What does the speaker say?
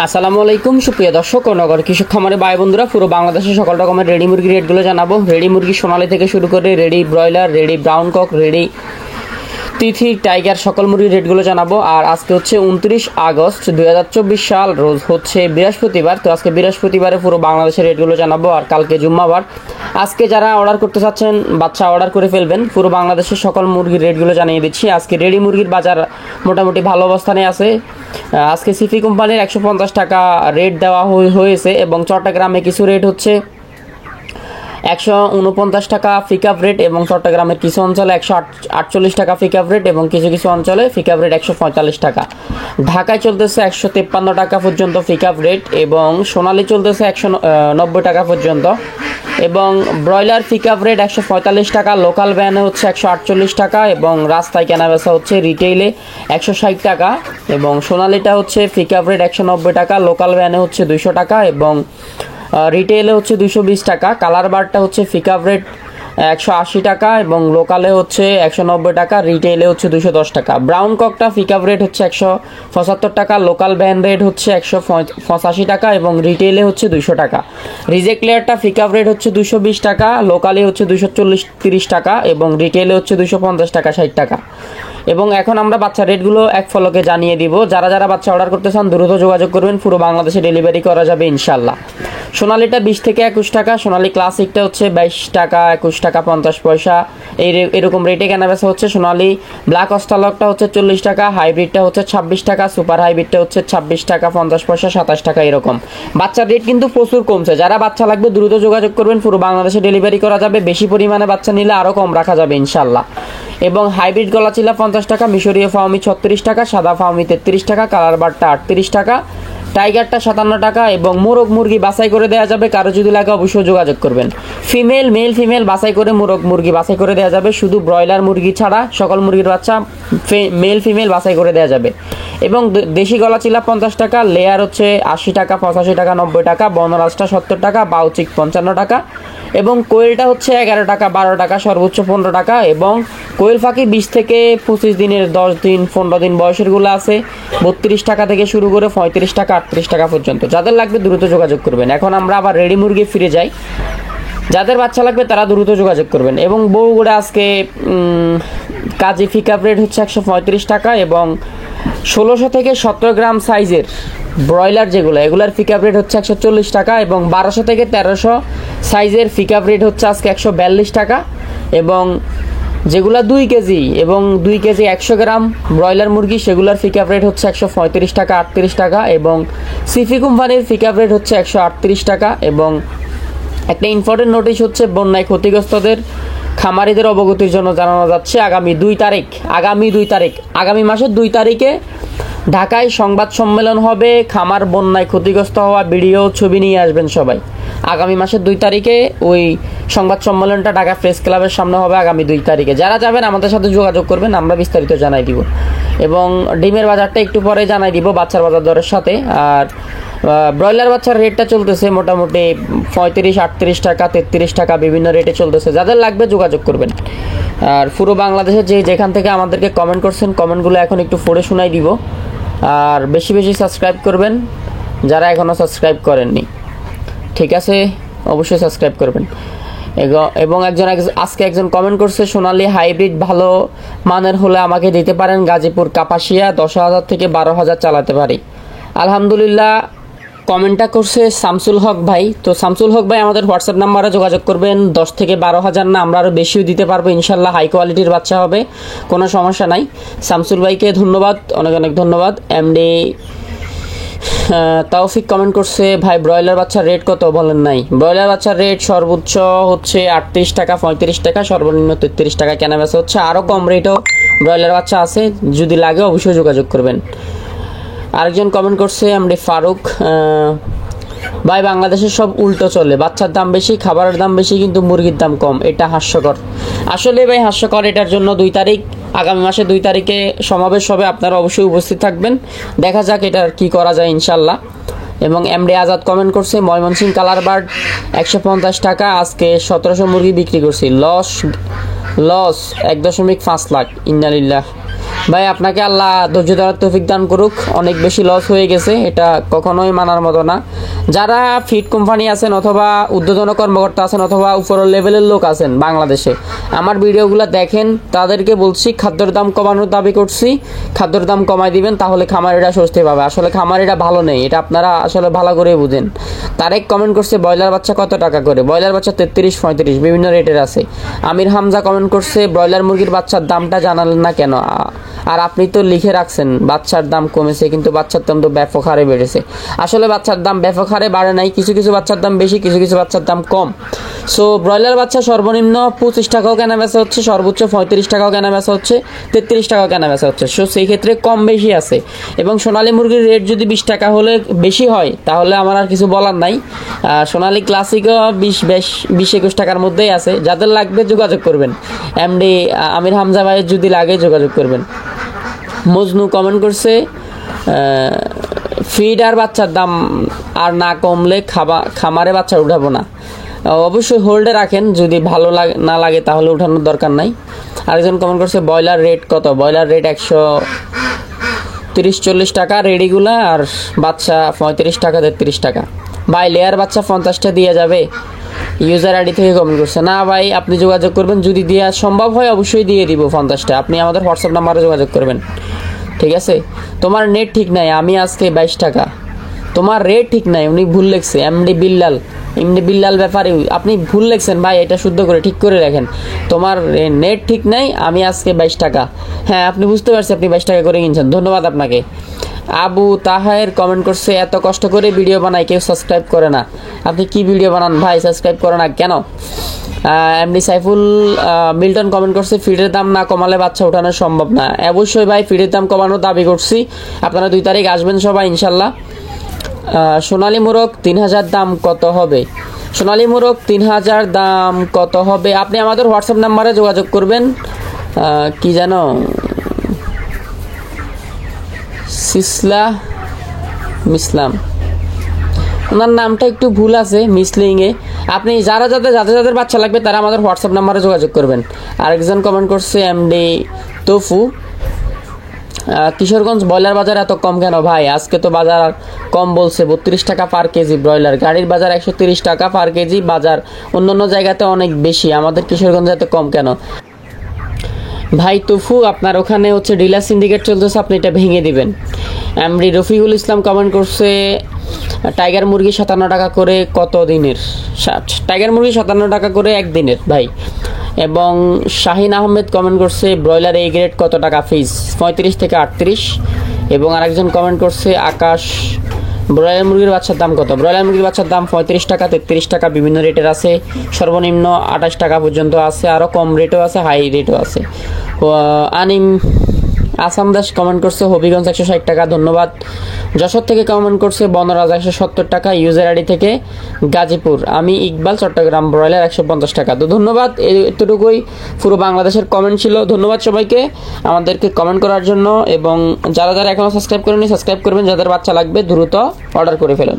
আসসালামু আলাইকুম সুপ্রিয় দর্শক ও নগর কৃষক খামারে ভাই বন্ধুরা, পুরো বাংলাদেশে সকল রকমের রেডি মুরগি রেটগুলো জানাবো। রেডি মুরগি সোনালী থেকে শুরু করে ready broiler, ready brown cock, ready তিথি, টাইগার সকল মুরগির রেটগুলো জানাবো। আর আজকে হচ্ছে 29 আগস্ট 2024 সাল, রোজ হচ্ছে বৃহস্পতিবার। তো আজকে বৃহস্পতিবারে পুরো বাংলাদেশের রেটগুলো জানাবো। আর কালকে জুম্মাবার। আজকে যারা অর্ডার করতে চাচ্ছেন বাচ্চা অর্ডার করে ফেলবেন। পুরো বাংলাদেশের সকল মুরগির রেটগুলো জানিয়ে দিচ্ছি। আজকে রেডি মুরগির বাজার মোটামুটি ভালো অবস্থানে আছে। আজকে সিফি কোম্পানির 150 টাকা রেট দেওয়া হয়েছে এবং চট্টগ্রামে কিছু রেট হচ্ছে 149 টাকা পিকআপ রেট এবং চট্টগ্রামের কিছু অঞ্চলে 148 টাকা পিকআপ রেট এবং কিছু কিছু অঞ্চলে পিকআপ রেট 145 টাকা। ঢাকায় চলতেছে 153 টাকা পর্যন্ত পিকআপ রেট এবং সোনালী চলতেছে 190 টাকা পর্যন্ত এবং ব্রয়লার পিকআপ রেট 145 টাকা, লোকাল ভ্যানে হচ্ছে 148 টাকা এবং রাস্তায় কেনাবেচা হচ্ছে রিটেইলে 160 টাকা এবং সোনালীটা হচ্ছে পিকআপ রেট 190 টাকা, লোকাল ভ্যানে হচ্ছে 200 টাকা এবং রিটেইলে হচ্ছে 220 টাকা। কালার বারটা হচ্ছে পিকআপ রেট 180 টাকা এবং লোকালে হচ্ছে 190 টাকা, রিটেইলে হচ্ছে 210 টাকা। ব্রাউন ককটা পিকআপ রেট হচ্ছে 175 টাকা, লোকাল ভ্যান রেট হচ্ছে 185 টাকা এবং রিটেইলে হচ্ছে 200 টাকা। রিজেক্ট লেয়ারটা পিকআপ রেট হচ্ছে 220 টাকা, লোকালে হচ্ছে 240-30 টাকা এবং রিটেইলে হচ্ছে 250 টাকা 60 টাকা। এবং এখন আমরা বাচ্চা রেটগুলো এক ফলকে জানিয়ে দিব। যারা যারা বাচ্চা অর্ডার করতে চান দ্রুত যোগাযোগ করবেন, পুরো বাংলাদেশে ডেলিভারি করা যাবে ইনশাল্লাহ। সোনালীটা 20 থেকে 21 টাকা, সোনালী ক্লাসিকটা হচ্ছে 22 টাকা, 21 টাকা 50 পয়সা এরকম রেটে কেনাবেচা হচ্ছে। সোনালী ব্ল্যাক অস্ট্রালকটা হচ্ছে 40 টাকা, হাইব্রিডটা হচ্ছে 26 টাকা, সুপার হাইব্রিডটা হচ্ছে 26 টাকা 50 পয়সা, 27 টাকা এরকম। বাচ্চার রেট কিন্তু প্রচুর কমছে। যারা বাচ্চা লাগবে দ্রুত যোগাযোগ করবেন, পুরো বাংলাদেশে ডেলিভারি করা যাবে। বেশি পরিমাণে বাচ্চা নিলে আরও কম রাখা যাবে ইনশাল্লাহ। এবং হাইব্রিড গলাচিলা 50 টাকা, মিশরীয় ফাউমি 36 টাকা, সাদা ফাউমি 33 টাকা, কালার বারটা 38 টাকা, টাইগারটা 57 টাকা এবং মোরগ মুরগি বাছাই করে দেওয়া যাবে। কারো যদি লাগে অবশ্যই যোগাযোগ করবেন। মেল ফিমেল বাছাই করে মোরগ মুরগি বাছাই করে দেওয়া যাবে। শুধু ব্রয়লার মুরগি ছাড়া সকল মুরগির বাচ্চা মেল ফিমেল বাছাই করে দেওয়া যাবে। এবং দেশি গলাচিলা 50 টাকা, লেয়ার হচ্ছে 80 টাকা, 85 টাকা, 90 টাকা, বনরাজটা 70 টাকা, বাউচিক 55 টাকা এবং কোয়েলটা হচ্ছে 11 টাকা, 12 টাকা, সর্বোচ্চ 15 টাকা এবং কোয়েল ফাঁকি 20 থেকে 25 দিনের, 10 দিন 15 দিন বয়সেরগুলো আছে 32 টাকা থেকে শুরু করে 35 টাকা 38 টাকা পর্যন্ত। যাদের লাগবে দ্রুত যোগাযোগ করবেন। এখন আমরা আবার রেডি মুরগি ফিরে যাই। যাদের বাচ্চা লাগবে তারা দ্রুত যোগাযোগ করবেন। এবং বউগুড়া আজকে কাজী পিকআপ রেট হচ্ছে 135 টাকা এবং 1600 থেকে 17 গ্রাম সাইজের ব্রয়লার যেগুলো এগুলার পিকআপ রেট হচ্ছে 140 টাকা এবং 1200 থেকে 1300 সাইজের পিকআপ রেট হচ্ছে আজকে 142 টাকা এবং যেগুলা 2 কেজি এবং 2 কেজি 100 গ্রাম ব্রয়লার মুরগি সেগুলার পিকআপ রেট হচ্ছে 135 টাকা 38 টাকা এবং সিফি কোম্পানির পিকআপ রেট হচ্ছে 138 টাকা। এবং একটা ইম্পর্টেন্ট নোটিশ হচ্ছে বন্যায় ক্ষতিগ্রস্তদের খামারিদের অবগতির জন্য জানানো যাচ্ছে আগামী মাসের 2 তারিখে ঢাকায় সংবাদ সম্মেলন হবে। খামার বন্যায় ক্ষতিগ্রস্ত হওয়া ভিডিও ছবি নিয়ে আসবেন সবাই। আগামী মাসের 2 তারিখে ওই সংবাদ সম্মেলনটা ঢাকা প্রেস ক্লাবের সামনে হবে আগামী 2 তারিখে। যারা যাবেন আমাদের সাথে যোগাযোগ করবেন, আমরা বিস্তারিত জানাই দিব। এবং ডিমের বাজারটা একটু পরে জানাই দিব বাচ্চার বাজার দরের সাথে। আর ব্রয়লার বাচ্চার রেটটা চলতেছে মোটামুটি 35-38 টাকা, 33 টাকা বিভিন্ন রেটে চলতেছে। যাদের লাগবে যোগাযোগ করবেন। আর পুরো বাংলাদেশে যেখান থেকে আমাদেরকে কমেন্ট করছেন কমেন্টগুলো এখন একটু পড়ে শোনাই দিব। আর বেশি বেশি সাবস্ক্রাইব করবেন যারা এখনও সাবস্ক্রাইব করেননি, ঠিক আছে? অবশ্যই সাবস্ক্রাইব করবেন। এবং আজকে একজন কমেন্ট করছে, সোনালী হাইব্রিড ভালো মানের হলে আমাকে দিতে পারেন, গাজীপুর কাপাসিয়া 10,000 থেকে 12,000 চালাতে পারি। আলহামদুলিল্লাহ। কমেন্টটা করছে শামসুল হক ভাই। তো শামসুল হক ভাই আমাদের হোয়াটসঅ্যাপ নাম্বারে যোগাযোগ করবেন। 10 থেকে 12,000 না, আমরা আরও বেশিও দিতে পারবো ইনশাল্লাহ। হাই কোয়ালিটির বাচ্চা হবে, কোনো সমস্যা নাই। শামসুল ভাইকে ধন্যবাদ, অনেক অনেক ধন্যবাদ। এমডি তাওফিক কমেন্ট করছে, ভাই ব্রয়লার বাচ্চার রেট কত বলেন নাই? ব্রয়লার বাচ্চার রেট সর্বোচ্চ হচ্ছে 38 টাকা 35 টাকা, সর্বনিম্ন 33 টাকা কেনাবেচা হচ্ছে। আরও কম রেটও ব্রয়লার বাচ্চা আছে, যদি লাগে অবশ্যই যোগাযোগ করবেন। আরেকজন কমেন্ট করছে এমডি ফারুক, ভাই বাংলাদেশের সব উল্টো চলে, বাচ্চার দাম বেশি, খাবারের দাম বেশি, কিন্তু মুরগির দাম কম, এটা হাস্যকর। আসলে ভাই হাস্যকর। এটার জন্য আগামী মাসে 2 তারিখে সমাবেশ হবে, আপনারা অবশ্যই উপস্থিত থাকবেন। দেখা যাক এটার কি করা যায় ইনশাল্লাহ। এবং এমডি আজাদ কমেন্ট করছে, ময়মনসিংহ কালার বার্ড 150 টাকা, আজকে 1700 মুরগি বিক্রি করছি, লস 1.5 লাখ। ইন্নালিল্লাহ। ভাই আপনাকে আল্লাহ ধৈর্য ধরার তৌফিক দান করুক। অনেক বেশি লস হয়ে গেছে, এটা কখনোই মানার মতো না। যারা ফিড কোম্পানি আছেন অথবা ঊর্ধ্বতন কর্মকর্তা আছেন অথবা উপরের লেভেলের লোক আছেন বাংলাদেশে, আমার ভিডিওগুলো দেখেন, তাদেরকে বলছি খাদ্যের দাম কমানোর দাবি করছি, খাদ্যের দাম কমাই দিবেন, তাহলে খামারিরা স্বস্তি পাবে। আসলে খামারিরা ভালো নেই, এটা আপনারা আসলে ভালো করে বুঝেন। তারেক কমেন্ট করছে ব্রয়লার বাচ্চা কত টাকা করে? ব্রয়লার বাচ্চা 33-35 বিভিন্ন রেটের আছে। আমির হামজা কমেন্ট করছে ব্রয়লার মুরগির বাচ্চার দামটা জানালেন না কেন? আর আপনি তো লিখে রাখছেন বাচ্চার দাম কমেছে, কিন্তু বাচ্চার দাম তো ব্যাপক হারে বেড়েছে। আসলে বাচ্চার দাম ব্যাপক হারে বাড়ে নাই, কিছু কিছু বাচ্চার দাম বেশি, কিছু কিছু বাচ্চার দাম কম। সো ব্রয়লার বাচ্চা সর্বনিম্ন 25 টাকাও কেনা বেচা হচ্ছে, সর্বোচ্চ 35 টাকাও কেনা বেচা হচ্ছে, 33 টাকাও কেনা বেচা হচ্ছে। সো সেই ক্ষেত্রে কম বেশি আছে। এবং সোনালী মুরগির রেট যদি 20 টাকা হলে বেশি হয় তাহলে আমার আর কিছু বলার নাই। সোনালী ক্লাসিকও 20-21 টাকার মধ্যেই আছে। যাদের লাগবে যোগাযোগ করবেন, এমডি আমির হামজা ভাইয়ের যদি লাগে যোগাযোগ করবেন। মজনু কমেন্ট করছে ফিড আর বাচ্চার দাম আর না কমলে খামারে বাচ্চা উঠাবো না। অবশ্যই হোল্ডে রাখেন, যদি ভালো না লাগে তাহলে উঠানোর দরকার নাই। আরেকজন কমেন্ট করছে ব্রয়লার রেট কত? ব্রয়লার রেট 130-40 টাকা রেডিগুলা, আর বাচ্চা 35 টাকা 33 টাকা। ভাই লেয়ার বাচ্চা 50টা দিয়ে যাবে? ইউজার আইডি থেকে কমেন্ট করছে। না ভাই, আপনি যোগাযোগ করবেন, যদি দেওয়া সম্ভব হয় অবশ্যই দিয়ে দিব 50টা। আপনি আমাদের হোয়াটসঅ্যাপ নাম্বারে যোগাযোগ করবেন, ঠিক আছে? তোমার নেট ঠিক নাই, আমি আজকে 22 টাকা। তোমার রেট ঠিক নাই, উনি ভুল লেখছে। এমডি বিল্লাল ব্যাপারে আপনি ভুল লেখছেন ভাই, এটা শুদ্ধ করে ঠিক করে রাখেন। তোমার নেট ঠিক নাই, আমি আজকে 22 টাকা। হ্যাঁ, আপনি বুঝতে পারছি, আপনি 22 টাকা করে কিনছেন, ধন্যবাদ আপনাকে। আবু তাহের কমেন্ট করছে এত কষ্ট করে ভিডিও বানাই কেউ সাবস্ক্রাইব করে না। আপনি কি ভিডিও বানান ভাই, সাবস্ক্রাইব করে না কেন? এমডি সাইফুল মিল্টন কমেন্ট করছে ফিডের দাম না কমালে বাচ্চা ওঠানো সম্ভব না। অবশ্যই ভাই, ফিডের দাম কমানোর দাবি করছি। আপনারা 2 তারিখ আসবেন সবাই ইনশাল্লাহ। সোনালী মোরগ 3000 দাম কত হবে? সোনালী মোরগ 3000 দাম কত হবে? আপনি আমাদের হোয়াটসঅ্যাপ নাম্বারে যোগাযোগ করবেন। কি জানো, মিসলাম, ওনার নামটা একটু ভুল আছে মিসলিংয়ে। আপনি যাদের বাচ্চা লাগবে তারা আমাদের হোয়াটসঅ্যাপ নাম্বারে যোগাযোগ করবেন। আরেকজন কমেন্ট করছে এমডি তোফু কিশোরগঞ্জ ব্রয়লার বাজার এত কম কেন? ভাই আজকে তো বাজার কম বলছে, 32 টাকা পার কেজি ব্রয়লার। গাড়ির বাজার 130 টাকা পার কেজি বাজার, অন্য জায়গাতে অনেক বেশি, আমাদের কিশোরগঞ্জে এত কম কেন? ভাই তুফু, আপনার ওখানে হচ্ছে ডিলার সিন্ডিকেট চলতেছে, আপনি এটা ভেঙে দিবেন। এমডি রফিকুল ইসলাম কমেন্ট করছে টাইগার মুরগি 57 টাকা করে কত দিনের? টাইগার মুরগি 57 টাকা করে একদিনের ভাই। এবং শাহিন আহমেদ কমেন্ট করছে ব্রয়লার এ গ্রেড কত টাকা পিস? 35 থেকে 38। এবং আরেকজন কমেন্ট করছে আকাশ ব্রয়লার মুরগির বাচ্চার দাম কত? ব্রয়লার মুরগির বাচ্চার দাম 35 টাকা 33 টাকা বিভিন্ন রেটের আছে, সর্বনিম্ন 28 টাকা পর্যন্ত আছে, আরও কম রেটও আছে, হাই রেটও আছে। আসাম দাস কমেন্ট করছে হবিগঞ্জ 160 টাকা, ধন্যবাদ। যশোর থেকে কমেন্ট করছে বনরাজ 170 টাকা, ইউজার আইডি থেকে গাজীপুর। আমি ইকবাল চট্টগ্রাম ব্রয়লার 150 টাকা। তো ধন্যবাদ, এতটুকুই পুরো বাংলাদেশের কমেন্ট ছিল। ধন্যবাদ সবাইকে আমাদেরকে কমেন্ট করার জন্য। এবং যারা এখনও সাবস্ক্রাইব করেনি সাবস্ক্রাইব করবেন, যাদের বাচ্চা লাগবে দ্রুত অর্ডার করে ফেলুন।